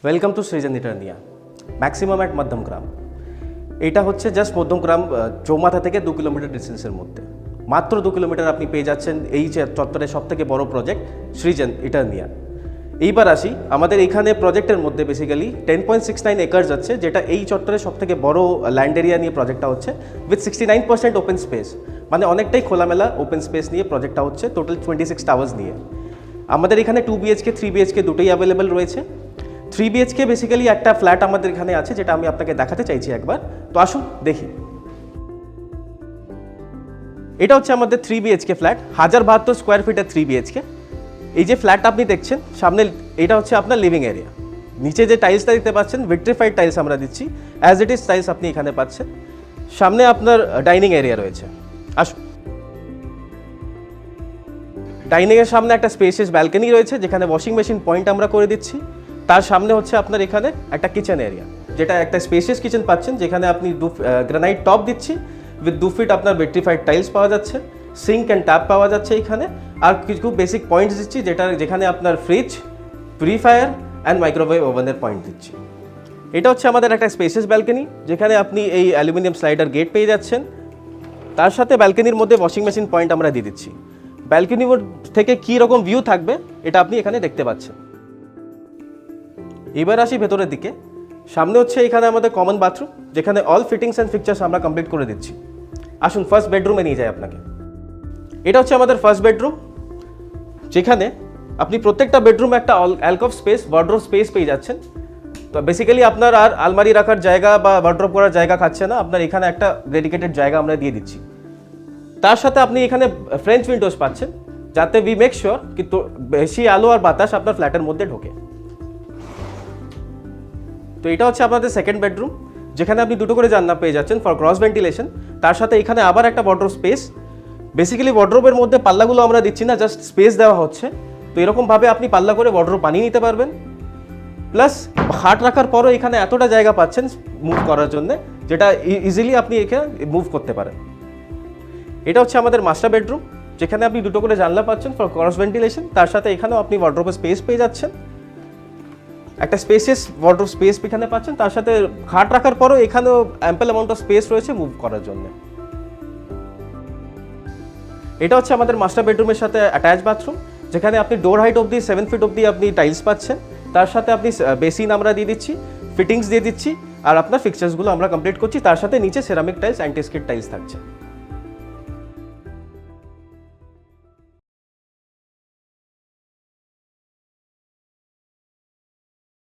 Welcome to Srijan Eternia maximum at Madhyamgram. এটা হচ্ছে just Madhyamgram চৌমাথা থেকে 2 কিলোমিটার ডিস্টেন্সের মধ্যে, মাত্র 2 কিলোমিটার আপনি পেয়ে যাচ্ছেন এই চত্বরের সবথেকে বড় প্রজেক্ট সৃজন ইটারনিয়া। এইবার আসি আমাদের এইখানে প্রজেক্টের মধ্যে বেসিক্যালি 10.69 একর্স আছে, যেটা এই চত্বরের সবথেকে বড় ল্যান্ড এরিয়া নিয়ে প্রজেক্টটা হচ্ছে উইথ 69% ওপেন স্পেস, মানে অনেকটাই খোলামেলা ওপেন স্পেস নিয়ে প্রজেক্টটা হচ্ছে, টোটাল 26 টাওয়ার্স নিয়ে। আমাদের এখানে 2 BHK 3 BHK দুটোই অ্যাভেলেবেল রয়েছে। 3 BHK বেসিক্যালি একটা ফ্ল্যাট আমাদের এখানে আছে, যেটা আমি আপনাকে দেখাতে চাইছি একবার। তো আসুন দেখি। এটা হচ্ছে আমাদের 3 BHK ফ্ল্যাট, 1072 স্কোয়ার ফিটের 3 BHK। এই যে ফ্ল্যাটটা আপনি দেখছেন সামনে, এটা হচ্ছে আপনার লিভিং এরিয়া। নিচে যে টাইলসটা দিতে পাচ্ছেন ভিট্রিফাইড টাইলস আমরা দিচ্ছি, অ্যাজ ইট ইজ টাইলস আপনি এখানে পাচ্ছেন। সামনে আপনার ডাইনিং এরিয়া রয়েছে। আসুন, ডাইনিংয়ের সামনে একটা স্পেসিয়াস ব্যালকনি রয়েছে, যেখানে ওয়াশিং মেশিন পয়েন্ট আমরা করে দিচ্ছি। তার সামনে হচ্ছে আপনার এখানে একটা কিচেন এরিয়া, যেটা একটা স্পেসিয়াস কিচেন পাচ্ছেন, যেখানে আপনি গ্রানাইট টপ দিচ্ছি উইথ 2 ফিট আপনার ভিট্রিফাইড টাইলস পাওয়া যাচ্ছে, সিঙ্ক অ্যান্ড ট্যাপ পাওয়া যাচ্ছে এখানে। আর কিছু বেসিক পয়েন্টস দিচ্ছি, যেখানে আপনার ফ্রিজ, প্রিফায়ার অ্যান্ড মাইক্রোওয়েভ ওভেনের পয়েন্ট দিচ্ছি। এটা হচ্ছে আমাদের একটা স্পেসিয়াস ব্যালকনি, যেখানে আপনি এই অ্যালুমিনিয়াম স্লাইডার গেট পেয়ে যাচ্ছেন। তার সাথে ব্যালকনির মধ্যে ওয়াশিং মেশিন পয়েন্ট আমরা দিয়ে দিচ্ছি। ব্যালকনি থেকে কী রকম ভিউ থাকবে এটা আপনি এখানে দেখতে পাচ্ছেন। এবার আসি ভেতরের দিকে। সামনে হচ্ছে এখানে আমাদের কমন বাথরুম, যেখানে অল ফিটিংস অ্যান্ড ফিক্সার্স আমরা কমপ্লিট করে দিচ্ছি। আসুন ফার্স্ট বেডরুমে নিয়ে যাই আপনাকে। এটা হচ্ছে আমাদের ফার্স্ট বেডরুম, যেখানে আপনি প্রত্যেকটা বেডরুমে একটা অ্যালকভ স্পেস, ওয়ার্ড্রোব স্পেস পেয়ে যাচ্ছেন। তো বেসিক্যালি আপনার আর আলমারি রাখার জায়গা বা ওয়ার্ড্রোব করার জায়গা খাচ্ছে না, আপনার এখানে একটা ডেডিকেটেড জায়গা আমরা দিয়ে দিচ্ছি। তার সাথে আপনি এখানে ফ্রেঞ্চ উইন্ডোজ পাচ্ছেন, যাতে উই মেক শিওর কিন্তু বেশি আলো আর বাতাস আপনার ফ্ল্যাটের মধ্যে ঢোকে। তো এটা হচ্ছে আপনাদের সেকেন্ড বেডরুম, যেখানে আপনি দুটো করে জানলা পেয়ে যাচ্ছেন ফর ক্রস ভেন্টিলেশন। তার সাথে এখানে আবার একটা ওয়ার্ড্রোব স্পেস। বেসিক্যালি ওয়ার্ড্রোবের মধ্যে পাল্লাগুলো আমরা দিচ্ছি না, জাস্ট স্পেস দেওয়া হচ্ছে। তো এরকমভাবে আপনি পাল্লা করে ওয়ার্ড্রোব বানিয়ে নিতে পারবেন। প্লাস খাট রাখার পরও এখানে এতটা জায়গা পাচ্ছেন মুভ করার জন্য, যেটা ইজিলি আপনি এখানে মুভ করতে পারেন। এটা হচ্ছে আমাদের মাস্টার বেডরুম, যেখানে আপনি দুটো করে জানলা পাচ্ছেন ফর ক্রস ভেন্টিলেশন। তার সাথে এখানেও আপনি ওয়ার্ড্রোবের স্পেস পেয়ে যাচ্ছেন, একটা স্পেসিয়াস ওয়ার্ড্রোব স্পেস এখানে পাচ্ছেন। তার সাথে খাট রাখার পরও এখানেও অ্যাম্পল অ্যামাউন্ট অফ স্পেস রয়েছে মুভ করার জন্য। এটা হচ্ছে আমাদের মাস্টার বেডরুমের সাথে অ্যাটাচ বাথরুম, যেখানে আপনি ডোর হাইট অবধি 7 ফিট অবধি আপনি টাইলস পাচ্ছেন। তার সাথে আপনি বেসিন আমরা দিয়ে দিচ্ছি, ফিটিংস দিয়ে দিচ্ছি, আর আপনার ফিক্সার্সগুলো আমরা কমপ্লিট করছি। তার সাথে নিচে ceramic tiles, anti skid tiles থাকছে।